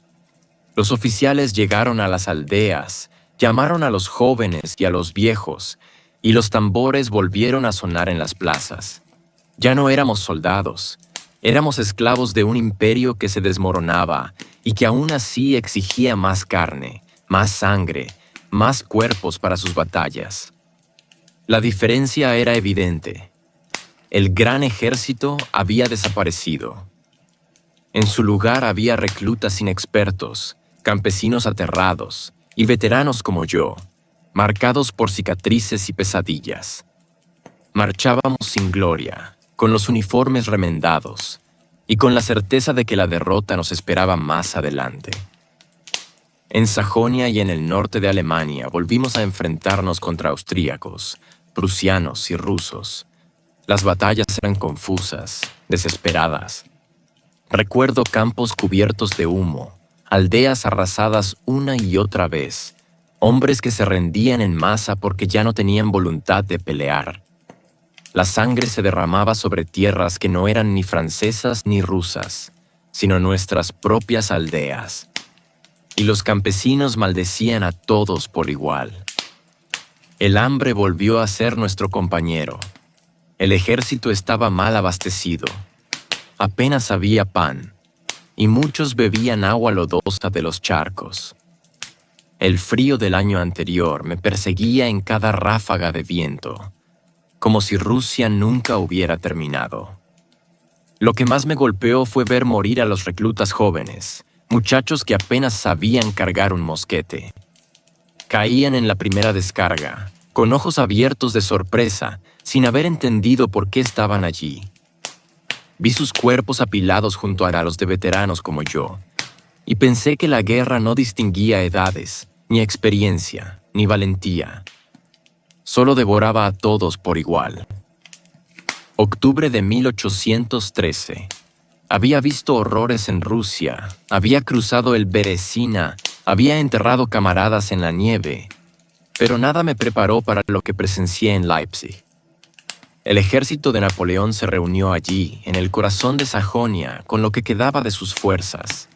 Los oficiales llegaron a las aldeas, llamaron a los jóvenes y a los viejos, y los tambores volvieron a sonar en las plazas. Ya no éramos soldados, éramos esclavos de un imperio que se desmoronaba y que aún así exigía más carne, más sangre, más cuerpos para sus batallas. La diferencia era evidente. El gran ejército había desaparecido. En su lugar había reclutas inexpertos, campesinos aterrados y veteranos como yo, marcados por cicatrices y pesadillas. Marchábamos sin gloria, con los uniformes remendados y con la certeza de que la derrota nos esperaba más adelante. En Sajonia y en el norte de Alemania volvimos a enfrentarnos contra austríacos, prusianos y rusos. Las batallas eran confusas, desesperadas. Recuerdo campos cubiertos de humo, aldeas arrasadas una y otra vez, hombres que se rendían en masa porque ya no tenían voluntad de pelear. La sangre se derramaba sobre tierras que no eran ni francesas ni rusas, sino nuestras propias aldeas. Y los campesinos maldecían a todos por igual. El hambre volvió a ser nuestro compañero. El ejército estaba mal abastecido. Apenas había pan, y muchos bebían agua lodosa de los charcos. El frío del año anterior me perseguía en cada ráfaga de viento, como si Rusia nunca hubiera terminado. Lo que más me golpeó fue ver morir a los reclutas jóvenes, muchachos que apenas sabían cargar un mosquete. Caían en la primera descarga, con ojos abiertos de sorpresa, sin haber entendido por qué estaban allí. Vi sus cuerpos apilados junto a los de veteranos como yo, y pensé que la guerra no distinguía edades, ni experiencia, ni valentía. Solo devoraba a todos por igual. Octubre de 1813. Había visto horrores en Rusia, había cruzado el Beresina, había enterrado camaradas en la nieve, pero nada me preparó para lo que presencié en Leipzig. El ejército de Napoleón se reunió allí, en el corazón de Sajonia, con lo que quedaba de sus fuerzas.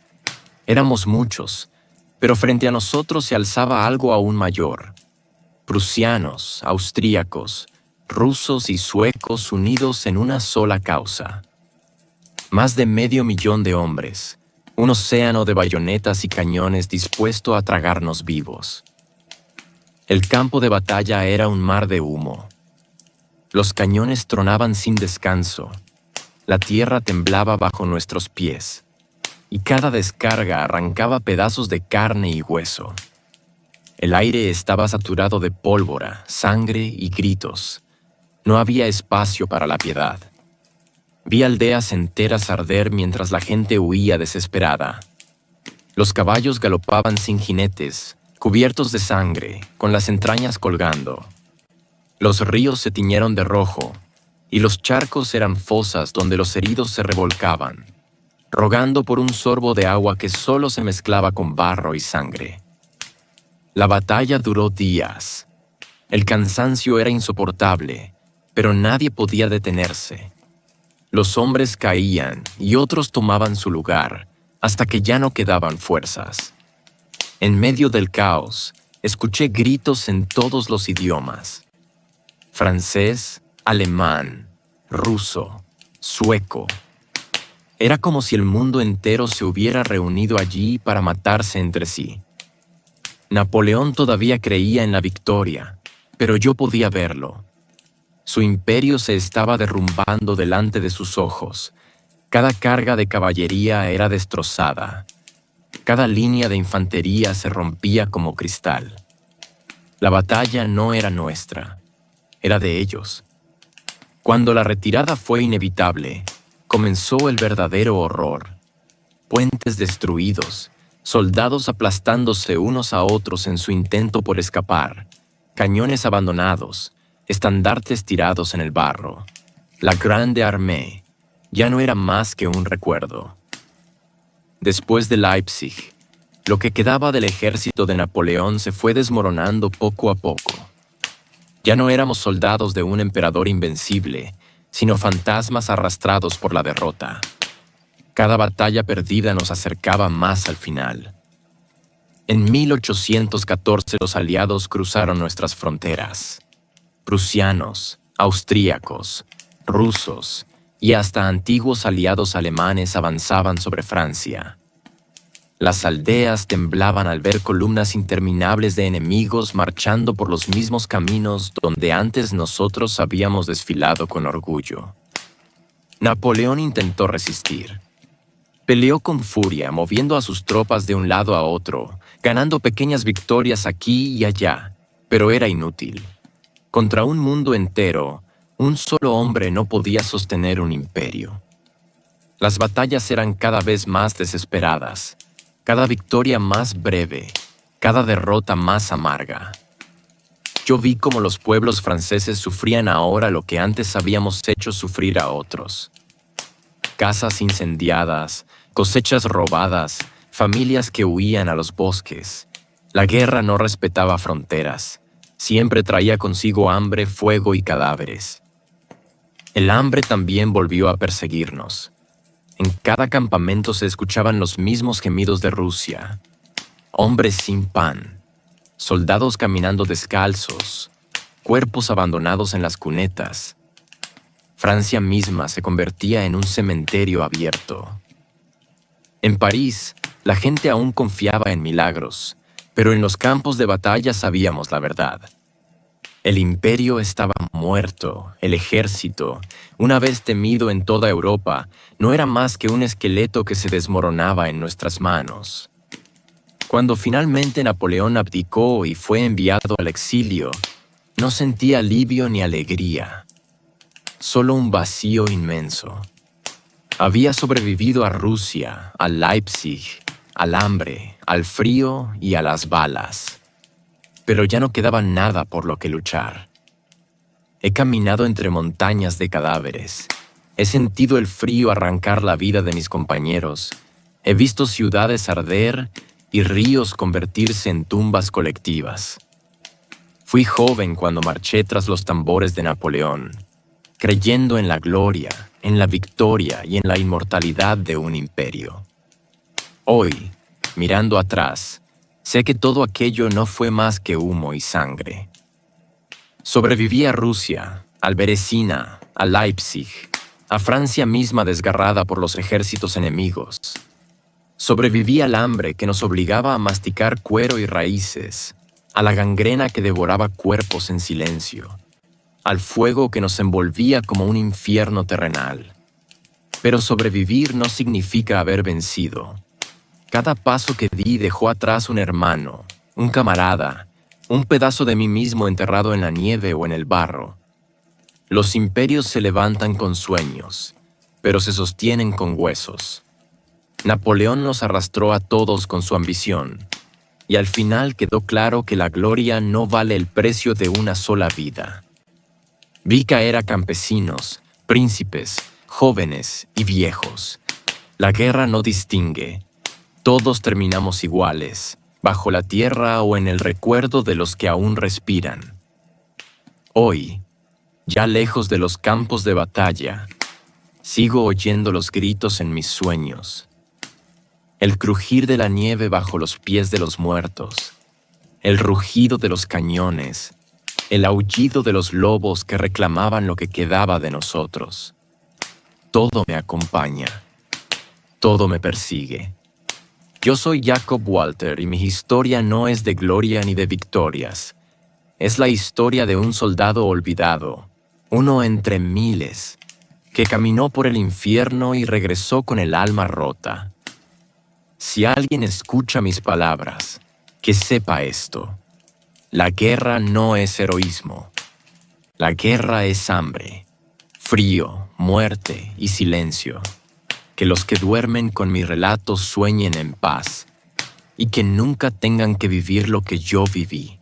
Éramos muchos, pero frente a nosotros se alzaba algo aún mayor. Prusianos, austríacos, rusos y suecos unidos en una sola causa. Más de 500,000 de hombres, un océano de bayonetas y cañones dispuesto a tragarnos vivos. El campo de batalla era un mar de humo. Los cañones tronaban sin descanso, la tierra temblaba bajo nuestros pies, y cada descarga arrancaba pedazos de carne y hueso. El aire estaba saturado de pólvora, sangre y gritos. No había espacio para la piedad. Vi aldeas enteras arder mientras la gente huía desesperada. Los caballos galopaban sin jinetes, cubiertos de sangre, con las entrañas colgando. Los ríos se tiñeron de rojo, y los charcos eran fosas donde los heridos se revolcaban, rogando por un sorbo de agua que solo se mezclaba con barro y sangre. La batalla duró días. El cansancio era insoportable, pero nadie podía detenerse. Los hombres caían y otros tomaban su lugar, hasta que ya no quedaban fuerzas. En medio del caos, escuché gritos en todos los idiomas: francés, alemán, ruso, sueco. Era como si el mundo entero se hubiera reunido allí para matarse entre sí. Napoleón todavía creía en la victoria, pero yo podía verlo. Su imperio se estaba derrumbando delante de sus ojos. Cada carga de caballería era destrozada. Cada línea de infantería se rompía como cristal. La batalla no era nuestra, era de ellos. Cuando la retirada fue inevitable, comenzó el verdadero horror. Puentes destruidos, soldados aplastándose unos a otros en su intento por escapar, cañones abandonados, estandartes tirados en el barro. La Grande Armée ya no era más que un recuerdo. Después de Leipzig, lo que quedaba del ejército de Napoleón se fue desmoronando poco a poco. Ya no éramos soldados de un emperador invencible, sino fantasmas arrastrados por la derrota. Cada batalla perdida nos acercaba más al final. En 1814 los aliados cruzaron nuestras fronteras. Prusianos, austríacos, rusos y hasta antiguos aliados alemanes avanzaban sobre Francia. Las aldeas temblaban al ver columnas interminables de enemigos marchando por los mismos caminos donde antes nosotros habíamos desfilado con orgullo. Napoleón intentó resistir. Peleó con furia, moviendo a sus tropas de un lado a otro, ganando pequeñas victorias aquí y allá, pero era inútil. Contra un mundo entero, un solo hombre no podía sostener un imperio. Las batallas eran cada vez más desesperadas, cada victoria más breve, cada derrota más amarga. Yo vi cómo los pueblos franceses sufrían ahora lo que antes habíamos hecho sufrir a otros. Casas incendiadas, cosechas robadas, familias que huían a los bosques. La guerra no respetaba fronteras. Siempre traía consigo hambre, fuego y cadáveres. El hambre también volvió a perseguirnos. En cada campamento se escuchaban los mismos gemidos de Rusia. Hombres sin pan, soldados caminando descalzos, cuerpos abandonados en las cunetas. Francia misma se convertía en un cementerio abierto. En París, la gente aún confiaba en milagros, pero en los campos de batalla sabíamos la verdad. El imperio estaba muerto, el ejército, una vez temido en toda Europa, no era más que un esqueleto que se desmoronaba en nuestras manos. Cuando finalmente Napoleón abdicó y fue enviado al exilio, no sentí alivio ni alegría, solo un vacío inmenso. Había sobrevivido a Rusia, a Leipzig, al hambre, al frío y a las balas. Pero ya no quedaba nada por lo que luchar. He caminado entre montañas de cadáveres. He sentido el frío arrancar la vida de mis compañeros. He visto ciudades arder y ríos convertirse en tumbas colectivas. Fui joven cuando marché tras los tambores de Napoleón, creyendo en la gloria, en la victoria y en la inmortalidad de un imperio. Hoy, mirando atrás, sé que todo aquello no fue más que humo y sangre. Sobreviví a Rusia, a Beresina, a Leipzig, a Francia misma desgarrada por los ejércitos enemigos. Sobreviví al hambre que nos obligaba a masticar cuero y raíces, a la gangrena que devoraba cuerpos en silencio, al fuego que nos envolvía como un infierno terrenal. Pero sobrevivir no significa haber vencido. Cada paso que di dejó atrás un hermano, un camarada, un pedazo de mí mismo enterrado en la nieve o en el barro. Los imperios se levantan con sueños, pero se sostienen con huesos. Napoleón nos arrastró a todos con su ambición, y al final quedó claro que la gloria no vale el precio de una sola vida. Vi caer a campesinos, príncipes, jóvenes y viejos. La guerra no distingue. Todos terminamos iguales, bajo la tierra o en el recuerdo de los que aún respiran. Hoy, ya lejos de los campos de batalla, sigo oyendo los gritos en mis sueños. El crujir de la nieve bajo los pies de los muertos, el rugido de los cañones, el aullido de los lobos que reclamaban lo que quedaba de nosotros. Todo me acompaña, todo me persigue. Yo soy Jacob Walter y mi historia no es de gloria ni de victorias. Es la historia de un soldado olvidado, uno entre miles, que caminó por el infierno y regresó con el alma rota. Si alguien escucha mis palabras, que sepa esto. La guerra no es heroísmo. La guerra es hambre, frío, muerte y silencio. Que los que duermen con mi relato sueñen en paz y que nunca tengan que vivir lo que yo viví.